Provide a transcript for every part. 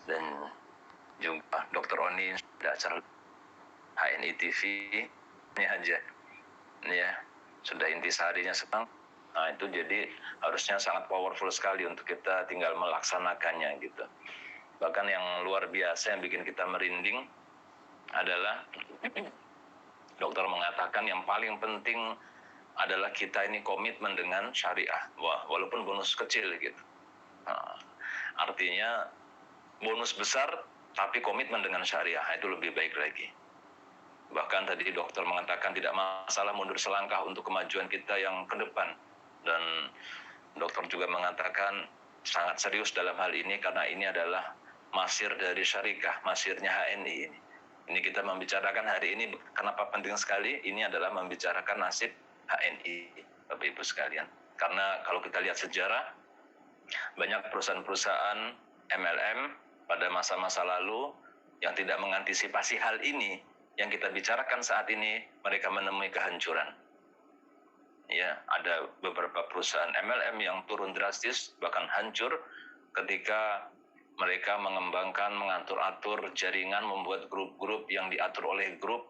dan juga Dr. Oni di acara HNI TV ini aja ya, sudah intisarinya sedang. Nah itu jadi harusnya sangat powerful sekali untuk kita tinggal melaksanakannya gitu. Bahkan yang luar biasa yang bikin kita merinding adalah dokter mengatakan yang paling penting adalah kita ini komitmen dengan syariah. Wah, walaupun bonus kecil gitu. Nah, artinya bonus besar tapi komitmen dengan syariah itu lebih baik lagi. Bahkan tadi dokter mengatakan tidak masalah mundur selangkah untuk kemajuan kita yang ke depan. Dan dokter juga mengatakan sangat serius dalam hal ini karena ini adalah masir dari syarikah, masirnya HNI ini. Ini kita membicarakan hari ini, kenapa penting sekali? Ini adalah membicarakan nasib HNI, Bapak Ibu sekalian. Karena kalau kita lihat sejarah, banyak perusahaan-perusahaan MLM pada masa-masa lalu yang tidak mengantisipasi hal ini, yang kita bicarakan saat ini, mereka menemui kehancuran. Ya, ada beberapa perusahaan MLM yang turun drastis, bahkan hancur ketika mereka mengembangkan, mengatur-atur jaringan, membuat grup-grup yang diatur oleh grup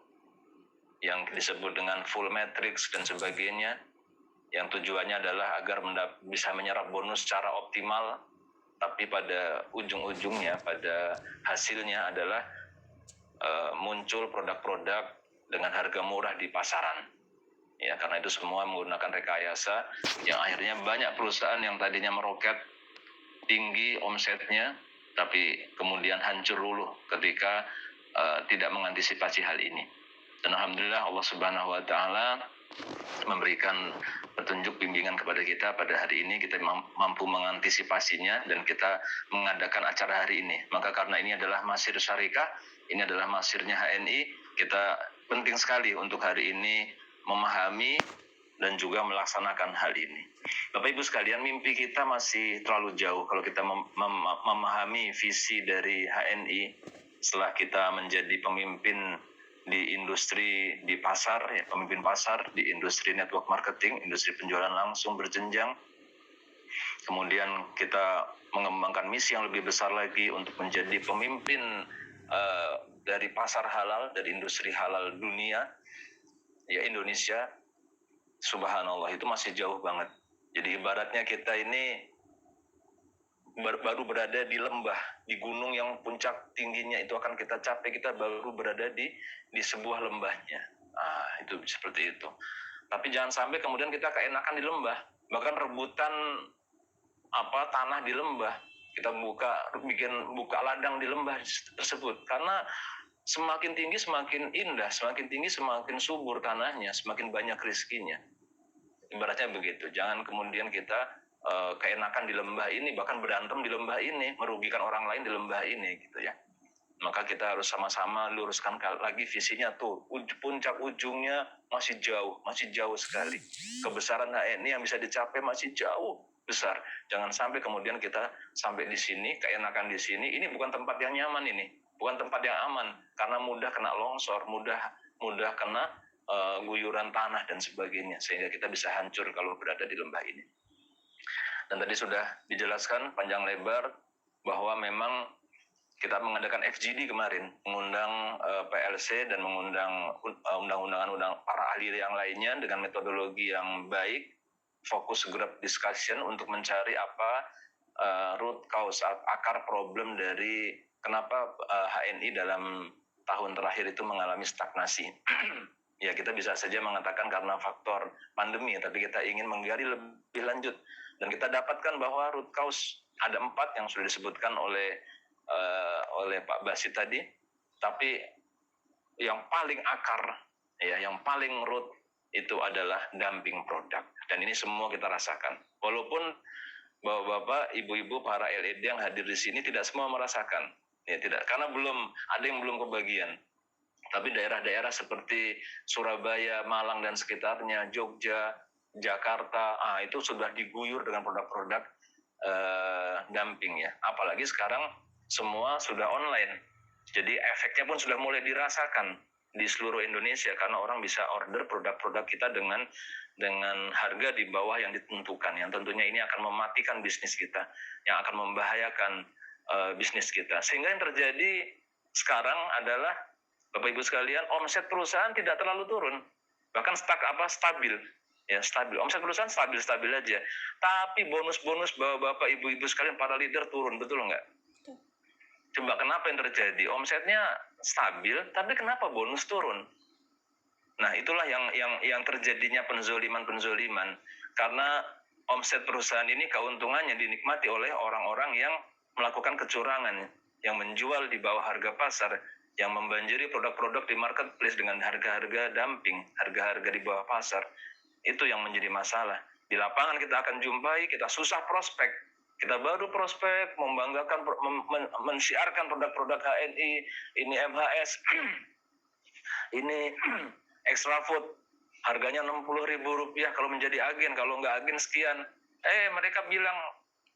yang disebut dengan full matrix dan sebagainya, yang tujuannya adalah agar bisa menyerap bonus secara optimal, tapi pada ujung-ujungnya, pada hasilnya adalah muncul produk-produk dengan harga murah di pasaran. Ya, karena itu semua menggunakan rekayasa yang akhirnya banyak perusahaan yang tadinya meroket tinggi omsetnya, tapi kemudian hancur luluh ketika tidak mengantisipasi hal ini. Dan alhamdulillah Allah Subhanahu wa taala memberikan petunjuk bimbingan kepada kita pada hari ini, kita mampu mengantisipasinya dan kita mengadakan acara hari ini. Maka karena ini adalah masir syarikah, ini adalah masirnya HNI, kita penting sekali untuk hari ini memahami dan juga melaksanakan hal ini. Bapak Ibu sekalian, mimpi kita masih terlalu jauh kalau kita memahami visi dari HNI setelah kita menjadi pemimpin di industri, di pasar, ya, pemimpin pasar, di industri network marketing, industri penjualan langsung berjenjang. Kemudian kita mengembangkan misi yang lebih besar lagi untuk menjadi pemimpin dari pasar halal, dari industri halal dunia. Ya, Indonesia, subhanallah, itu masih jauh banget. Jadi ibaratnya kita ini baru berada di lembah, di gunung yang puncak tingginya itu akan kita capai, kita baru berada di sebuah lembahnya. Itu seperti itu. Tapi jangan sampai kemudian kita keenakan di lembah, bahkan rebutan tanah di lembah. Kita buka ladang di lembah tersebut, karena semakin tinggi semakin indah, semakin tinggi semakin subur tanahnya, semakin banyak rezekinya. Ibaratnya begitu. Jangan kemudian kita keenakan di lembah ini, bahkan berantem di lembah ini, merugikan orang lain di lembah ini gitu ya. Maka kita harus sama-sama luruskan lagi visinya tuh. Puncak ujungnya masih jauh sekali. Kebesaran HNI yang bisa dicapai masih jauh besar. Jangan sampai kemudian kita sampai di sini, keenakan di sini. Ini bukan tempat yang nyaman ini, bukan tempat yang aman, karena mudah kena longsor, mudah kena guyuran tanah dan sebagainya, sehingga kita bisa hancur kalau berada di lembah ini. Dan tadi sudah dijelaskan panjang lebar bahwa memang kita mengadakan FGD kemarin, mengundang PLC dan mengundang undang-undangan para ahli yang lainnya dengan metodologi yang baik, fokus group discussion untuk mencari apa root cause, akar problem dari kenapa HNI dalam tahun terakhir itu mengalami stagnasi. Ya, kita bisa saja mengatakan karena faktor pandemi, tapi kita ingin menggali lebih lanjut. Dan kita dapatkan bahwa root cause ada 4 yang sudah disebutkan oleh Pak Basit tadi. Tapi yang paling akar, ya, yang paling root itu adalah dumping produk. Dan ini semua kita rasakan. Walaupun bapak-bapak, ibu-ibu, para LED yang hadir di sini tidak semua merasakan. Ya, tidak, karena ada yang belum kebagian. Tapi daerah-daerah seperti Surabaya, Malang dan sekitarnya, Jogja, Jakarta, itu sudah diguyur dengan produk-produk dumping ya. Apalagi sekarang semua sudah online. Jadi efeknya pun sudah mulai dirasakan di seluruh Indonesia, karena orang bisa order produk-produk kita dengan harga di bawah yang ditentukan, yang tentunya ini akan mematikan bisnis kita, yang akan membahayakan bisnis kita. Sehingga yang terjadi sekarang adalah Bapak Ibu sekalian, omset perusahaan tidak terlalu turun, bahkan stabil, ya stabil. Omset perusahaan stabil aja. Tapi bonus-bonus Bapak Ibu sekalian para leader turun, betul nggak? Coba kenapa yang terjadi? Omsetnya stabil, tapi kenapa bonus turun? Nah, itulah yang terjadinya penzoliman. Karena omset perusahaan ini keuntungannya dinikmati oleh orang-orang yang melakukan kecurangan, yang menjual di bawah harga pasar, yang membanjiri produk-produk di marketplace dengan harga-harga dumping, harga-harga di bawah pasar. Itu yang menjadi masalah. Di lapangan kita akan jumpai, kita susah prospek. Kita baru prospek, membanggakan, mensiarkan produk-produk HNI, ini MHS, ini extra food, harganya Rp60.000 kalau menjadi agen, kalau nggak agen sekian. Mereka bilang,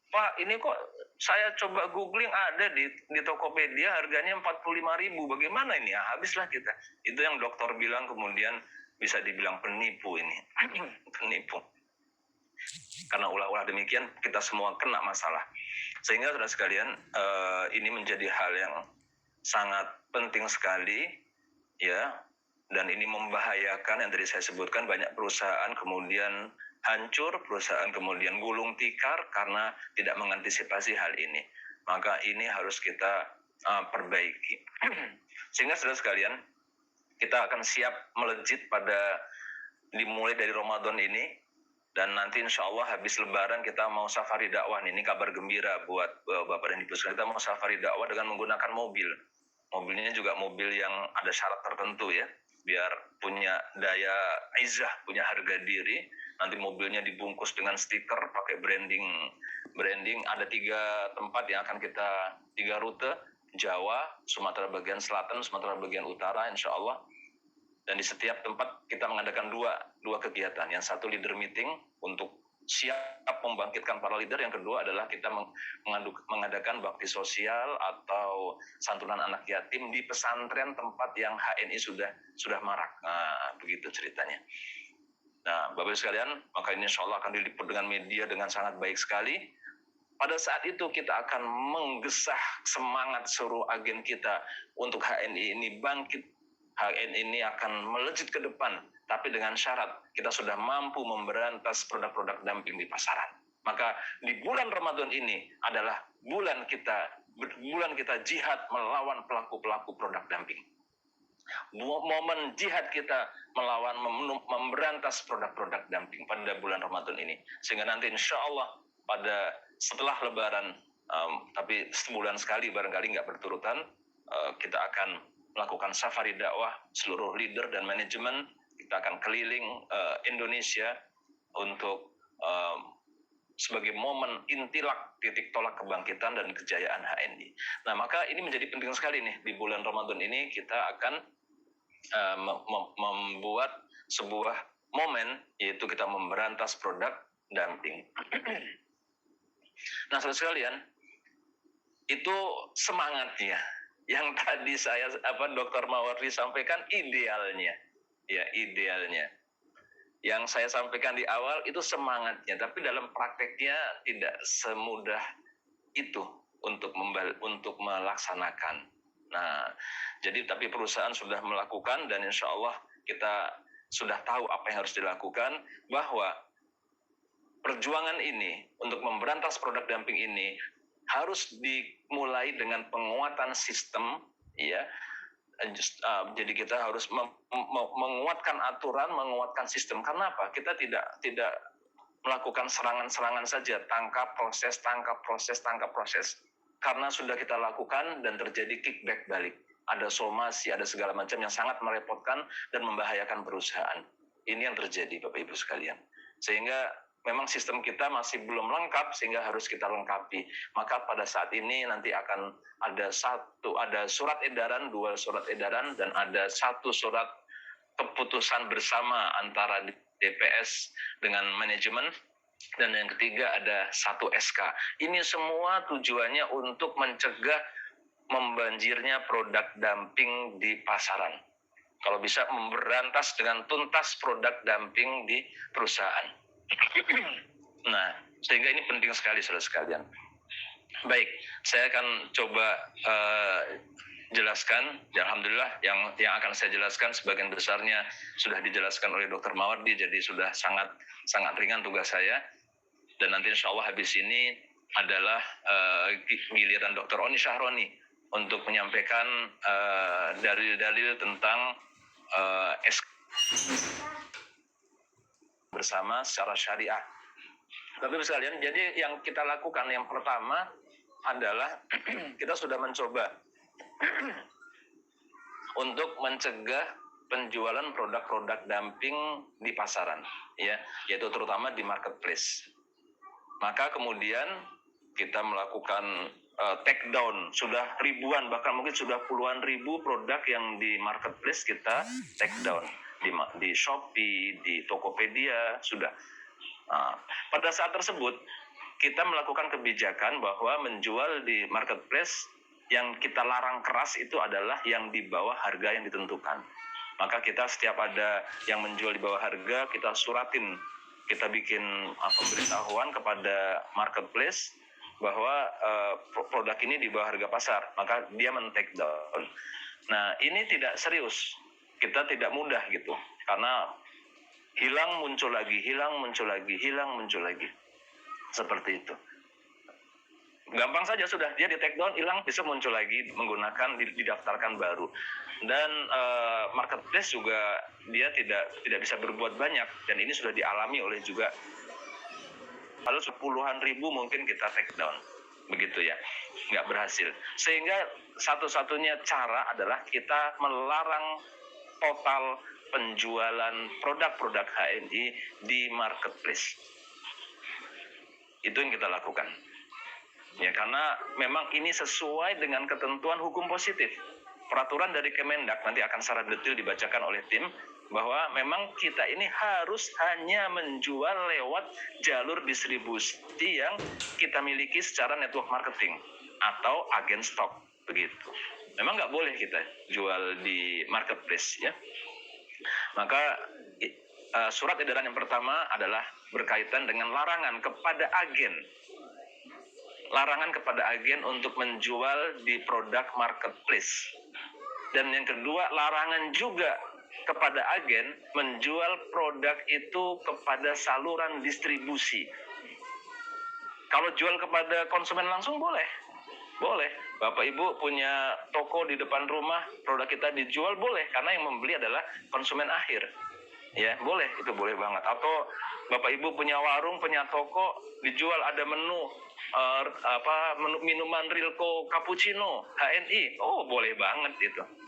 Pak, ini kok saya coba googling ada di Tokopedia harganya Rp45.000. Bagaimana ini? Ya, habislah kita. Itu yang dokter bilang, kemudian bisa dibilang penipu ini. Penipu. Karena ulah-ulah demikian kita semua kena masalah. Sehingga saudara sekalian, ini menjadi hal yang sangat penting sekali, ya. Dan ini membahayakan yang tadi saya sebutkan, banyak perusahaan kemudian hancur, perusahaan kemudian gulung tikar karena tidak mengantisipasi hal ini. Maka ini harus kita perbaiki. Sehingga saudara sekalian, kita akan siap melejit dimulai dari Ramadan ini, dan nanti insya Allah habis Lebaran kita mau safari dakwah. Ini kabar gembira buat Bapak dan Ibu sekalian. Kita mau safari dakwah dengan menggunakan mobil. Mobilnya juga mobil yang ada syarat tertentu, ya, biar punya daya izah, punya harga diri. Nanti mobilnya dibungkus dengan stiker, pakai branding. Ada 3 tempat yang akan kita, 3 rute, Jawa, Sumatera bagian selatan, Sumatera bagian utara, insya Allah. Dan di setiap tempat kita mengadakan dua kegiatan. Yang satu leader meeting untuk siap membangkitkan para leader. Yang kedua adalah kita mengadakan bakti sosial atau santunan anak yatim di pesantren tempat yang HNI sudah marak. Nah, begitu ceritanya. Nah, Bapak sekalian, maka ini insya Allah akan diliput dengan media dengan sangat baik sekali. Pada saat itu kita akan menggesah semangat seluruh agen kita untuk HNI ini bangkit. HNI ini akan melejit ke depan, tapi dengan syarat kita sudah mampu memberantas produk-produk dumping di pasaran. Maka di bulan Ramadan ini adalah bulan kita jihad melawan pelaku-pelaku produk dumping. Momen jihad kita melawan, memberantas produk-produk dumping pada bulan Ramadan ini. Sehingga nanti insya Allah setelah Lebaran, tapi sebulan sekali barangkali nggak berturutan, kita akan melakukan safari dakwah seluruh leader dan manajemen. Kita akan keliling Indonesia untuk sebagai momen intilak titik tolak kebangkitan dan kejayaan HNI. Nah, maka ini menjadi penting sekali nih, di bulan Ramadan ini kita akan membuat sebuah momen, yaitu kita memberantas produk dumping. Nah, saudara sekalian, itu semangatnya yang tadi Dr. Mawardi sampaikan, idealnya. Yang saya sampaikan di awal itu semangatnya, tapi dalam prakteknya tidak semudah itu untuk melaksanakan. Nah, jadi tapi perusahaan sudah melakukan, dan insya Allah kita sudah tahu apa yang harus dilakukan, bahwa perjuangan ini untuk memberantas produk dumping ini harus dimulai dengan penguatan sistem, ya. Jadi kita harus menguatkan aturan, menguatkan sistem. Karena apa? Kita tidak melakukan serangan-serangan saja, tangkap proses. Karena sudah kita lakukan dan terjadi kickback balik. Ada somasi, ada segala macam yang sangat merepotkan dan membahayakan perusahaan. Ini yang terjadi, Bapak Ibu sekalian. Sehingga memang sistem kita masih belum lengkap, sehingga harus kita lengkapi. Maka pada saat ini nanti akan ada surat edaran, 2 surat edaran, dan ada 1 surat keputusan bersama antara DPS dengan manajemen, dan yang ketiga ada 1 SK. Ini semua tujuannya untuk mencegah membanjirnya produk dumping di pasaran. Kalau bisa memberantas dengan tuntas produk dumping di perusahaan. Nah, sehingga ini penting sekali, saudara sekalian. Baik, saya akan coba jelaskan. Ya, alhamdulillah yang akan saya jelaskan sebagian besarnya sudah dijelaskan oleh Dr. Mawardi, jadi sudah sangat ringan tugas saya. Dan nanti insya Allah habis ini adalah giliran Dr. Oni Syahroni untuk menyampaikan dalil-dalil tentang SK bersama secara syariah. Tapi sekalian, jadi yang kita lakukan yang pertama adalah kita sudah mencoba untuk mencegah penjualan produk-produk dumping di pasaran, ya, yaitu terutama di marketplace. Maka kemudian kita melakukan take down, sudah ribuan, bahkan mungkin sudah puluhan ribu produk yang di marketplace kita take down di Shopee, di Tokopedia sudah. Pada saat tersebut kita melakukan kebijakan bahwa menjual di marketplace yang kita larang keras itu adalah yang di bawah harga yang ditentukan. Maka kita setiap ada yang menjual di bawah harga, kita suratin, kita bikin pemberitahuan kepada marketplace bahwa produk ini di bawah harga pasar, maka dia men-take down. Nah, ini tidak serius, kita tidak mudah gitu, karena hilang muncul lagi, seperti itu. Gampang saja, sudah dia di take down, hilang, bisa muncul lagi, menggunakan didaftarkan baru. Dan marketplace juga dia tidak bisa berbuat banyak, dan ini sudah dialami oleh juga lalu puluhan ribu mungkin kita take down, begitu ya, nggak berhasil. Sehingga satu-satunya cara adalah kita melarang total penjualan produk-produk HNI di marketplace. Itu yang kita lakukan. Ya, karena memang ini sesuai dengan ketentuan hukum positif. Peraturan dari Kemendak nanti akan secara detail dibacakan oleh tim, bahwa memang kita ini harus hanya menjual lewat jalur distribusi yang kita miliki secara network marketing atau agen stok, begitu. Memang nggak boleh kita jual di marketplace, ya. Maka surat edaran yang pertama adalah berkaitan dengan larangan kepada agen untuk menjual di produk marketplace. Dan yang kedua, larangan juga kepada agen menjual produk itu kepada saluran distribusi. Kalau jual kepada konsumen langsung boleh. Bapak Ibu punya toko di depan rumah, produk kita dijual boleh, karena yang membeli adalah konsumen akhir. Ya, boleh, itu boleh banget. Atau Bapak Ibu punya warung, punya toko, dijual ada menu minuman Rilko cappuccino HNI, boleh banget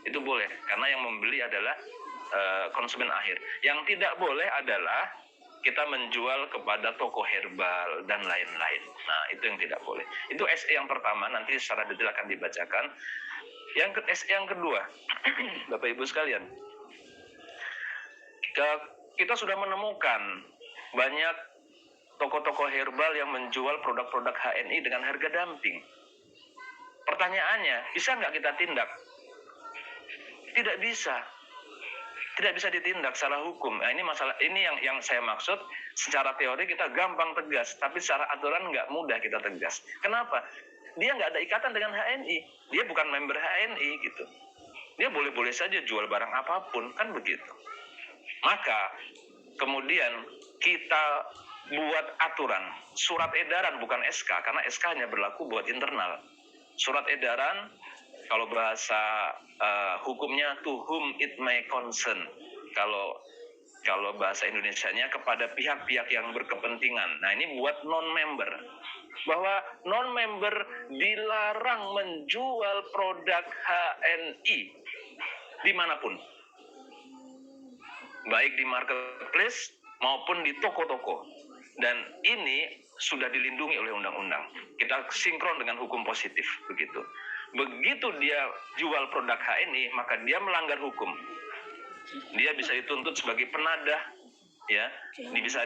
itu boleh, karena yang membeli adalah konsumen akhir. Yang tidak boleh adalah kita menjual kepada toko herbal dan lain-lain. Nah, itu yang tidak boleh. Itu SE yang pertama, nanti secara detail akan dibacakan. SE yang kedua, Bapak Ibu sekalian, kita sudah menemukan banyak toko-toko herbal yang menjual produk-produk HNI dengan harga dumping. Pertanyaannya, bisa nggak kita tindak? Tidak bisa ditindak secara hukum. Nah, ini yang saya maksud. Secara teori kita gampang tegas, tapi secara aturan nggak mudah kita tegas. Kenapa? Dia nggak ada ikatan dengan HNI, dia bukan member HNI gitu. Dia boleh-boleh saja jual barang apapun, kan begitu. Maka kemudian kita buat aturan, surat edaran, bukan SK, karena SK hanya berlaku buat internal. Surat edaran, kalau bahasa hukumnya to whom it may concern. Kalau bahasa Indonesianya kepada pihak-pihak yang berkepentingan. Nah, ini buat non-member, bahwa non-member dilarang menjual produk HNI dimanapun, baik di marketplace maupun di toko-toko. Dan ini sudah dilindungi oleh undang-undang. Kita sinkron dengan hukum positif, begitu. Begitu dia jual produk HNI, maka dia melanggar hukum. Dia bisa dituntut sebagai penadah, ya. Bisa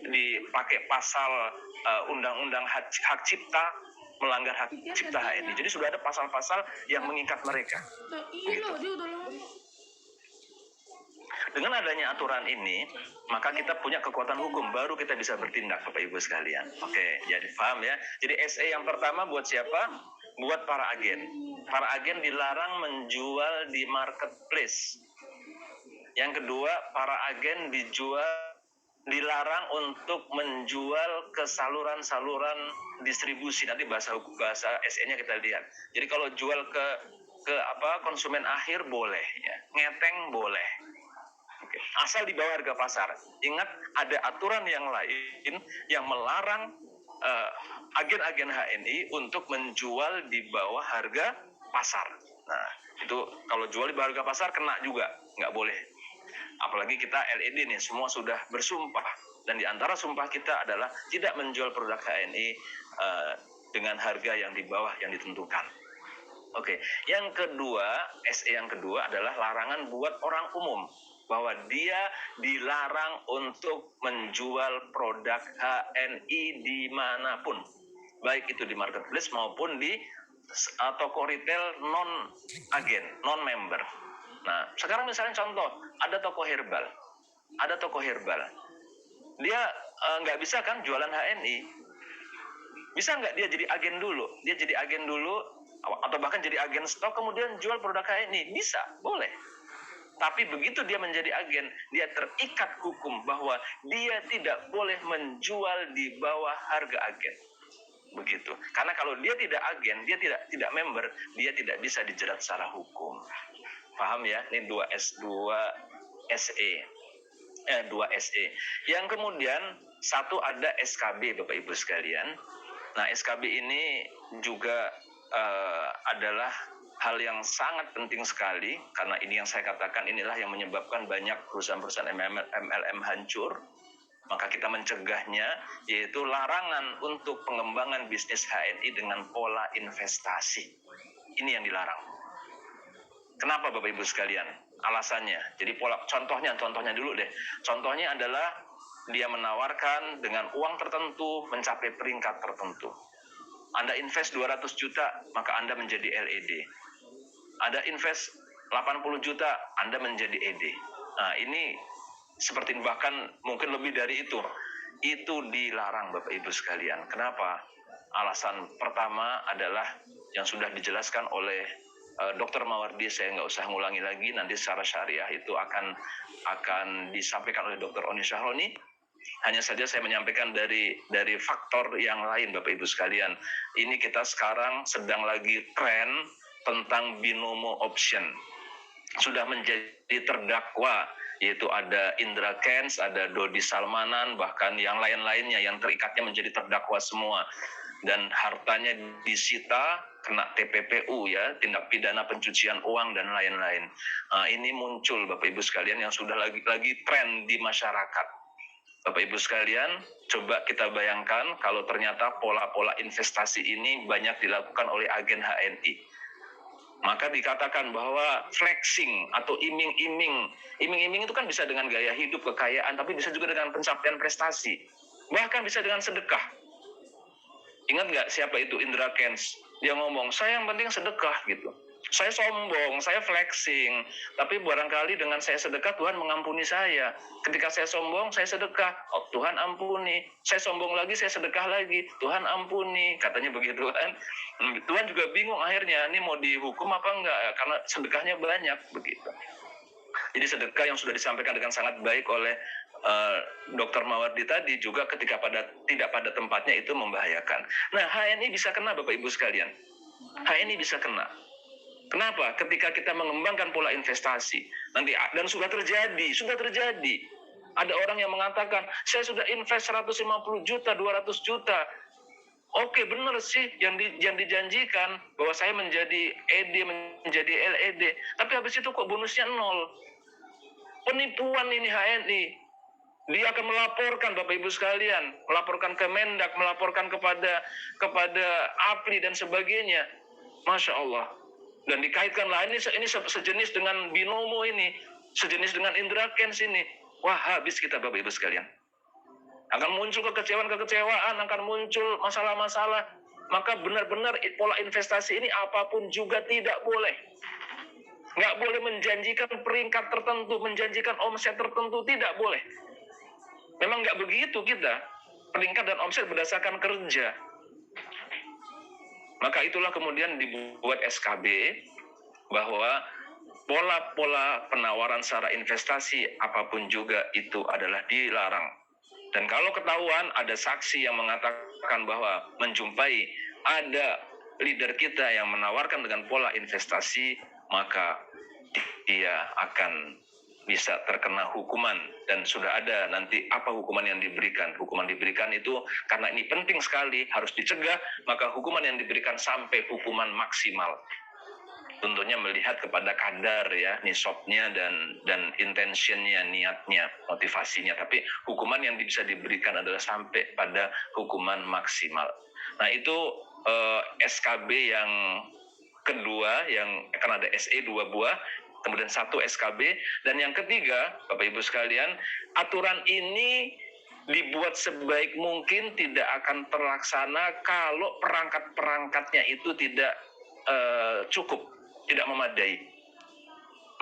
dipakai pasal undang-undang hak cipta, melanggar hak cipta HNI. Jadi sudah ada pasal-pasal yang mengikat mereka. Gitu. Dengan adanya aturan ini, maka kita punya kekuatan hukum, baru kita bisa bertindak, Bapak Ibu sekalian. Oke, jadi paham ya. Jadi SE yang pertama buat siapa? Buat para agen. Para agen dilarang menjual di marketplace. Yang kedua, para agen dilarang untuk menjual ke saluran-saluran distribusi. Nanti bahasa SE-nya kita lihat. Jadi kalau jual ke konsumen akhir boleh, ya. Ngeteng boleh. Oke. Asal di bawah harga pasar. Ingat, ada aturan yang lain yang melarang agen-agen HNI untuk menjual di bawah harga pasar. Nah, itu kalau jual di bawah harga pasar kena juga, nggak boleh. Apalagi kita LED nih, semua sudah bersumpah. Dan di antara sumpah kita adalah tidak menjual produk HNI dengan harga yang di bawah yang ditentukan. Oke, yang kedua, SE yang kedua adalah larangan buat orang umum. Bahwa dia dilarang untuk menjual produk HNI dimanapun. Baik itu di marketplace maupun di toko retail non-agen, non-member. Nah, sekarang misalnya contoh, ada toko herbal. Dia nggak bisa kan jualan HNI. Bisa nggak dia jadi agen dulu? Dia jadi agen dulu, atau bahkan jadi agen stok, kemudian jual produk HNI. Bisa, boleh. Tapi begitu dia menjadi agen, dia terikat hukum bahwa dia tidak boleh menjual di bawah harga agen. Begitu. Karena kalau dia tidak agen, dia tidak member, dia tidak bisa dijerat secara hukum. Paham ya? Ini 2 SE. Yang kemudian satu ada SKB, Bapak Ibu sekalian. Nah, SKB ini juga adalah hal yang sangat penting sekali, karena ini yang saya katakan, inilah yang menyebabkan banyak perusahaan-perusahaan MLM hancur. Maka kita mencegahnya, yaitu larangan untuk pengembangan bisnis HNI dengan pola investasi. Ini yang dilarang. Kenapa Bapak Ibu sekalian? Alasannya. Jadi contohnya dulu deh. Contohnya adalah dia menawarkan dengan uang tertentu mencapai peringkat tertentu. Anda invest 200 juta, maka Anda menjadi LED. Anda invest 80 juta, Anda menjadi ED. Nah, ini seperti bahkan mungkin lebih dari itu. Itu dilarang Bapak Ibu sekalian. Kenapa? Alasan pertama adalah yang sudah dijelaskan oleh Dr. Mawardi, saya nggak usah ngulangi lagi, nanti secara syariah itu akan disampaikan oleh Dr. Oni Syahroni. Hanya saja saya menyampaikan dari faktor yang lain, Bapak Ibu sekalian. Ini kita sekarang sedang lagi tren tentang binomo option. Sudah menjadi terdakwa, yaitu ada Indra Kents, ada Dodi Salmanan, bahkan yang lain-lainnya yang terikatnya menjadi terdakwa semua. Dan hartanya disita, kena TPPU ya, tindak pidana pencucian uang dan lain-lain. Nah, ini muncul Bapak Ibu sekalian yang sudah lagi tren di masyarakat. Bapak Ibu sekalian, coba kita bayangkan kalau ternyata pola-pola investasi ini banyak dilakukan oleh agen HNI. Maka dikatakan bahwa flexing atau iming-iming itu kan bisa dengan gaya hidup, kekayaan, tapi bisa juga dengan pencapaian prestasi. Bahkan bisa dengan sedekah. Ingat nggak siapa itu Indra Kents? Dia ngomong, saya yang penting sedekah gitu. Saya sombong, saya flexing, tapi barangkali dengan saya sedekah Tuhan mengampuni saya. Ketika saya sombong, saya sedekah, oh Tuhan ampuni. Saya sombong lagi, saya sedekah lagi, Tuhan ampuni. Katanya begitu kan. Tuhan juga bingung akhirnya, ini mau dihukum apa enggak, karena sedekahnya banyak begitu. Jadi sedekah yang sudah disampaikan dengan sangat baik oleh Dr. Mawardi tadi juga ketika tidak pada tempatnya itu membahayakan. Nah, HNI bisa kena Bapak Ibu sekalian. HNI bisa kena. Kenapa? Ketika kita mengembangkan pola investasi nanti, dan sudah terjadi. Ada orang yang mengatakan, saya sudah invest 150 juta, 200 juta. Oke, benar sih yang dijanjikan bahwa saya menjadi ED, menjadi LED. Tapi habis itu kok bonusnya 0. Penipuan ini HNI. Dia akan melaporkan Bapak Ibu sekalian, melaporkan ke Mendak, melaporkan kepada APRI dan sebagainya. Masya Allah. Dan dikaitkanlah ini sejenis dengan binomo ini, sejenis dengan Indra Kents ini. Wah, habis kita Bapak Ibu sekalian. Akan muncul kekecewaan, akan muncul masalah-masalah. Maka benar-benar pola investasi ini apapun juga tidak boleh. Nggak boleh menjanjikan peringkat tertentu, menjanjikan omset tertentu, tidak boleh. Memang nggak begitu kita. Peringkat dan omset berdasarkan kerja. Maka itulah kemudian dibuat SKB bahwa pola-pola penawaran secara investasi apapun juga itu adalah dilarang. Dan kalau ketahuan ada saksi yang mengatakan bahwa menjumpai ada leader kita yang menawarkan dengan pola investasi, maka dia akan bisa terkena hukuman, dan sudah ada nanti apa hukuman yang diberikan. Hukuman diberikan itu karena ini penting sekali, harus dicegah, maka hukuman yang diberikan sampai hukuman maksimal. Tentunya melihat kepada kadar ya, nisabnya dan intentionnya, niatnya, motivasinya. Tapi hukuman yang bisa diberikan adalah sampai pada hukuman maksimal. Nah itu SKB yang kedua, yang akan ada SE 2 buah, kemudian 1 SKB, dan yang ketiga, Bapak Ibu sekalian, aturan ini dibuat sebaik mungkin tidak akan terlaksana kalau perangkat-perangkatnya itu tidak cukup, tidak memadai.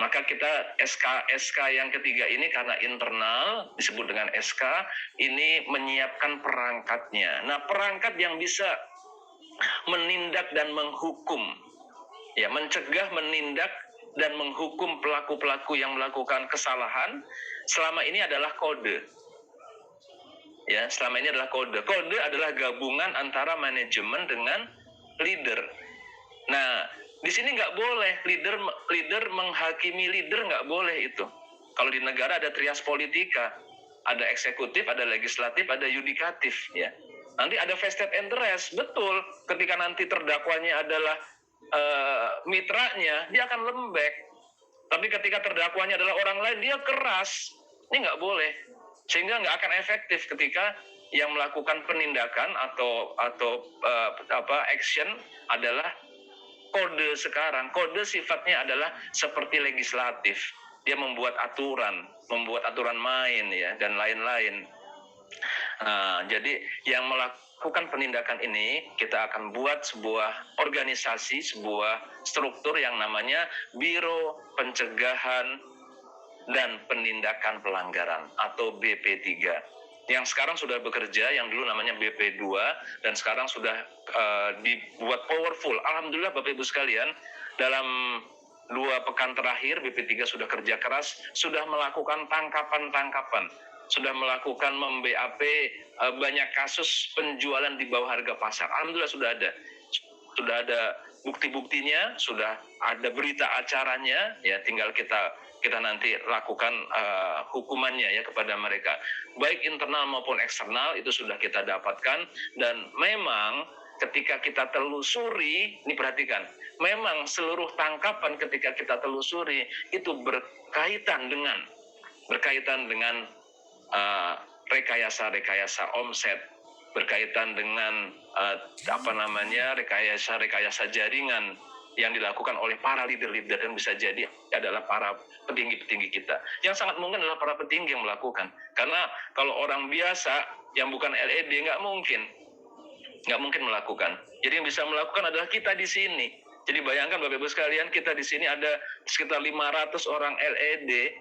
Maka kita SK yang ketiga ini karena internal disebut dengan SK, ini menyiapkan perangkatnya. Nah, perangkat yang bisa menindak dan menghukum, ya, mencegah, menindak dan menghukum pelaku-pelaku yang melakukan kesalahan selama ini adalah kode. Ya, selama ini adalah kode. Kode adalah gabungan antara manajemen dengan leader. Nah, di sini nggak boleh leader menghakimi leader, nggak boleh itu. Kalau di negara ada trias politika, ada eksekutif, ada legislatif, ada yudikatif, ya. Nanti ada vested interest, betul. Ketika nanti terdakwanya adalah mitranya, dia akan lembek. Tapi ketika terdakwanya adalah orang lain, dia keras. Ini nggak boleh. Sehingga nggak akan efektif ketika yang melakukan penindakan atau action adalah kode sekarang. Kode sifatnya adalah seperti legislatif. Dia membuat aturan main, ya, dan lain-lain. Nah, jadi yang melakukan penindakan ini, kita akan buat sebuah organisasi, sebuah struktur yang namanya Biro Pencegahan dan Penindakan Pelanggaran atau BP3. Yang sekarang sudah bekerja, yang dulu namanya BP2, dan sekarang sudah dibuat powerful. Alhamdulillah Bapak Ibu sekalian, dalam 2 pekan terakhir BP3 sudah kerja keras, sudah melakukan tangkapan-tangkapan, sudah melakukan mem-BAP banyak kasus penjualan di bawah harga pasar. Alhamdulillah sudah ada bukti-buktinya, sudah ada berita acaranya, ya, tinggal kita nanti lakukan hukumannya ya kepada mereka. Baik internal maupun eksternal itu sudah kita dapatkan, dan memang ketika kita telusuri, ini perhatikan, memang seluruh tangkapan ketika kita telusuri itu berkaitan dengan rekayasa omset, berkaitan dengan rekayasa jaringan yang dilakukan oleh para leader-leader, dan bisa jadi adalah para petinggi-petinggi kita. Yang sangat mungkin adalah para petinggi yang melakukan. Karena kalau orang biasa yang bukan LED nggak mungkin melakukan. Jadi yang bisa melakukan adalah kita di sini. Jadi bayangkan Bapak Ibu sekalian, kita di sini ada sekitar 500 orang LED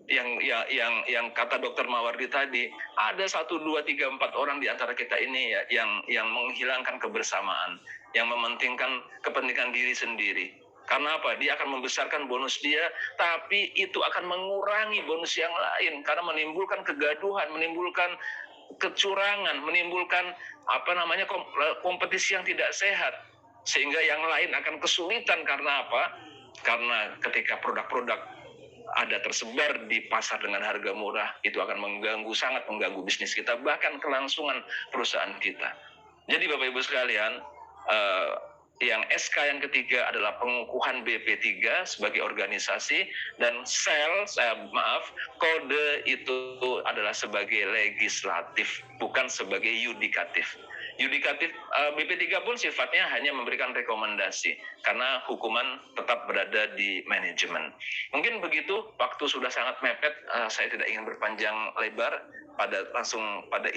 yang kata Dr. Mawardi tadi, ada 1, 2, 3, 4 orang di antara kita ini ya, yang menghilangkan kebersamaan, yang mementingkan kepentingan diri sendiri. Karena apa? Dia akan membesarkan bonus dia, tapi itu akan mengurangi bonus yang lain karena menimbulkan kegaduhan, menimbulkan kecurangan, menimbulkan kompetisi yang tidak sehat, sehingga yang lain akan kesulitan. Karena apa? Karena ketika produk-produk ada tersebar di pasar dengan harga murah, itu akan sangat mengganggu bisnis kita, bahkan kelangsungan perusahaan kita. Jadi Bapak Ibu sekalian, yang SK yang ketiga adalah pengukuhan BP3 sebagai organisasi, dan kode itu adalah sebagai legislatif, bukan sebagai yudikatif. Yudikatif, BP3 pun sifatnya hanya memberikan rekomendasi, karena hukuman tetap berada di manajemen. Mungkin begitu, waktu sudah sangat mepet, saya tidak ingin berpanjang lebar, langsung pada